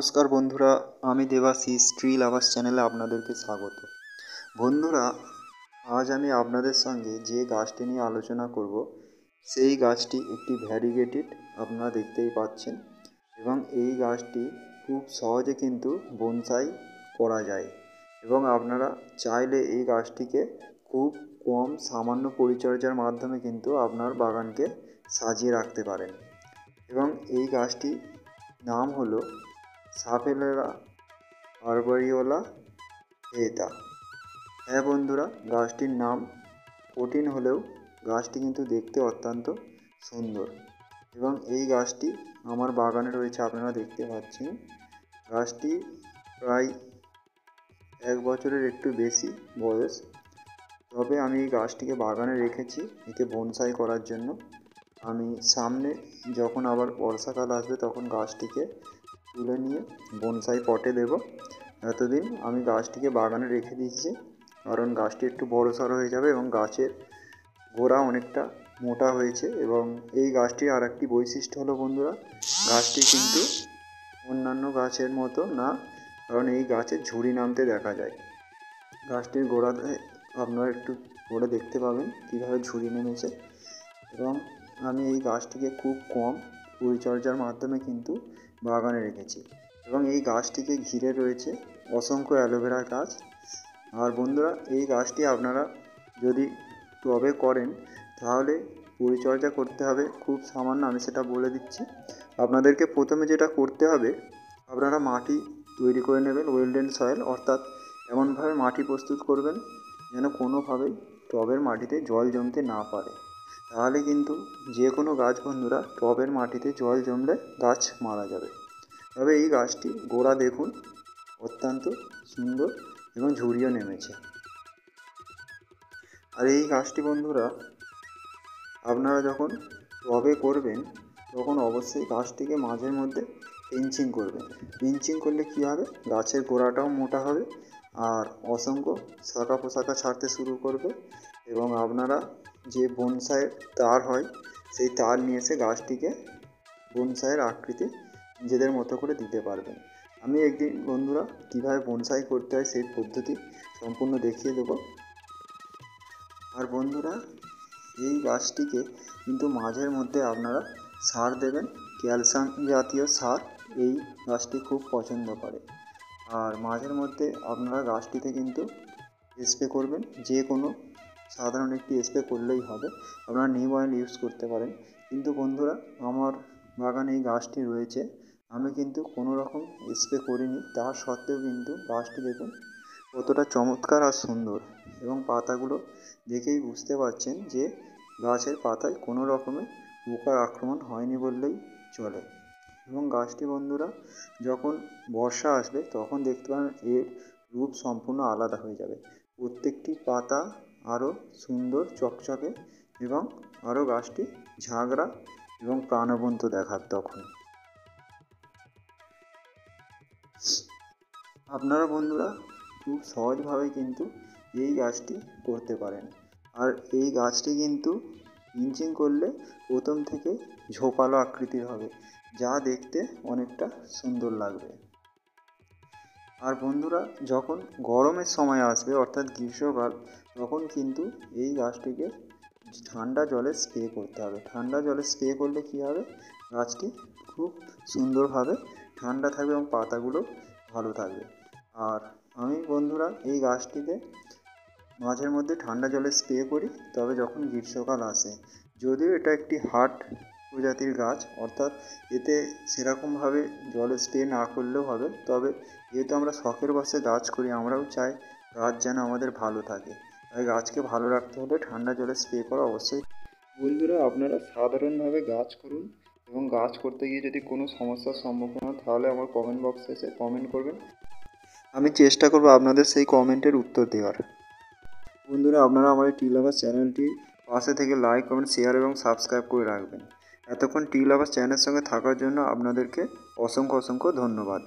নমস্কার বন্ধুরা, আমি দেবাশিস ট্রি লাভার্স চ্যানেলে আপনাদেরকে স্বাগত। বন্ধুরা, আজ আমি আপনাদের সঙ্গে যে গাছটি নিয়ে আলোচনা করব সেই গাছটি একটি ভ্যারিগেটেড, আপনারা দেখতেই পাচ্ছেন, এবং এই গাছটি খুব সহজে কিন্তু বনসাই করা যায় এবং আপনারা চাইলে এই গাছটিকে খুব কম সামান্য পরিচর্যার মাধ্যমে কিন্তু আপনার বাগানকে সাজিয়ে রাখতে পারেন। এবং এই গাছটির নাম হলো সাফেলেরা আরবারিওলা হেতা। হ্যাঁ বন্ধুরা, গাছটির নাম কঠিন হলেও গাছটি কিন্তু দেখতে অত্যন্ত সুন্দর এবং এই গাছটি আমার বাগানে রয়েছে, আপনারা দেখতে পাচ্ছেন। গাছটি প্রায় 1 বছরের একটু বেশি বয়স, তবে আমি এই গাছটিকে বাগানে রেখেছি একে বনসাই করার জন্য। আমি সামনে যখন আবার বর্ষাকাল আসবে তখন গাছটিকে তুলে নিয়ে বনসাই পটে দেব। এতদিন আমি গাছটিকে বাগানে রেখে দিচ্ছি কারণ গাছটি একটু বড়সড় হয়ে যাবে এবং গাছের গোড়া অনেকটা মোটা হয়েছে। এবং এই গাছটির আর একটি বৈশিষ্ট্য হলো বন্ধুরা, গাছটি কিন্তু অন্যান্য গাছের মতো না, কারণ এই গাছের ঝুরি নামতে দেখা যায়। গাছটির গোড়াতে আপনারা একটু পরে দেখতে পাবেন কীভাবে ঝুরি নেমেছে। এবং আমি এই গাছটিকে খুব কম পরিচর্যার মাধ্যমে কিন্তু বাগানে রেখেছি এবং এই গাছটিকে ঘিরে রয়েছে অসংখ্য অ্যালোভেরা গাছ। আর বন্ধুরা, এই গাছটি আপনারা যদি টবে করেন তাহলে পরিচর্যা করতে হবে খুব সামান্য, আমি সেটা বলে দিচ্ছি। আপনাদেরকে প্রথমে যেটা করতে হবে, আপনারা মাটি তৈরি করে নেবেন, ওয়েলডেন সয়েল, অর্থাৎ এমনভাবে মাটি প্রস্তুত করবেন যেন কোনোভাবেই টবের মাটিতে জল জমতে না পারে। তাহলে কিন্তু যে কোনো গাছ বন্ধুরা, টবের মাটিতে জল জমলে গাছ মারা যাবে। তবে এই গাছটি গোড়া দেখুন অত্যন্ত সুন্দর এবং ঝুরিও নেমেছে। আর এই গাছটি বন্ধুরা আপনারা যখন টবে করবেন তখন অবশ্যই গাছটিকে মাঝের মধ্যে পিঞ্চিং করবেন। পিঞ্চিং করলে কী হবে, গাছের গোড়াটাও মোটা হবে আর অসংখ্য শাখা পোশাখা ছাড়তে শুরু করবে এবং আপনারা যে বনসাইয়ের তার হয় সেই তার নিয়ে এসে গাছটিকে বনসাইয়ের আকৃতি নিজেদের মতো করে দিতে পারবেন। আমি একদিন বন্ধুরা কীভাবে বনসাই করতে হয় সেই পদ্ধতি সম্পূর্ণ দেখিয়ে দেব। আর বন্ধুরা, এই গাছটিকে কিন্তু মাঝের মধ্যে আপনারা সার দেবেন, ক্যালসিয়াম জাতীয় সার এই গাছটি খুব পছন্দ করে। আর মাঝের মধ্যে আপনারা গাছটিতে কিন্তু স্প্রে করবেন, যে কোনো সাধারণ একটি স্প্রে করলেই হবে। আপনারা নিম অয়েল ইউজ করতে পারেন। কিন্তু বন্ধুরা, আমার বাগানে এই গাছটি রয়েছে, আমি কিন্তু কোনো রকম স্প্রে করিনি, তা সত্ত্বেও কিন্তু গাছটি দেখুন কতটা চমৎকার আর সুন্দর। এবং পাতাগুলো দেখেই বুঝতে পারছেন যে গাছের পাতায় কোনো রকমের পোকার আক্রমণ হয়নি বললেই চলে। এবং গাছটি বন্ধুরা যখন বর্ষা আসবে তখন দেখতে পাবেন এর রূপ সম্পূর্ণ আলাদা হয়ে যাবে। প্রত্যেকটি পাতা আরও সুন্দর চকচকে এবং আরও গাছটি ঝাঁকড়া এবং প্রাণবন্ত দেখাবে তখন। আপনারা বন্ধুরা খুব সহজভাবেই কিন্তু এই গাছটি করতে পারেন। আর এই গাছটি কিন্তু পিঞ্চিং করলে প্রথম থেকে ঝোপালো আকৃতির হবে, যা দেখতে অনেকটা সুন্দর লাগবে। আর বন্ধুরা, যখন গরমের সময় আসবে অর্থাৎ গ্রীষ্মকাল, তখন কিন্তু এই গাছটিকে ঠান্ডা জলে স্প্রে করতে হবে। ঠান্ডা জলে স্প্রে করলে কী হবে, গাছটি খুব সুন্দরভাবে ঠান্ডা থাকবে এবং পাতাগুলো ভালো থাকবে। আর আমি বন্ধুরা এই গাছটিতে মাঝের মধ্যে ঠান্ডা জলে স্প্রে করি, তবে যখন গ্রীষ্মকাল আসে। যদিও এটা একটি হার্ড প্রজাতির গাছ, অর্থাৎ এতে সেরকমভাবে জলে স্প্রে না করলেও হবে, তবে যেহেতু আমরা শখের বশে গাছ করি, আমরাও চাই গাছ যেন আমাদের ভালো থাকে, তাই গাছকে ভালো রাখতে হলে ঠান্ডা জলে স্প্রে করা অবশ্যই। বন্ধুরা, আপনারা সাধারণভাবে গাছ করুন এবং গাছ করতে গিয়ে যদি কোনো সমস্যার সম্মুখীন হন তাহলে আমার কমেন্ট বক্সে এসে কমেন্ট করবেন, আমি চেষ্টা করব আপনাদের সেই কমেন্টের উত্তর দেওয়ার। বন্ধুরা, আপনারা আমার এই ট্রি লাভার্স চ্যানেলটি পাশে থেকে লাইক, কমেন্ট, শেয়ার এবং সাবস্ক্রাইব করে রাখবেন। এতক্ষণ ট্রি লাভার্স চ্যানেলের সঙ্গে থাকার জন্য আপনাদেরকে অসংখ্য ধন্যবাদ।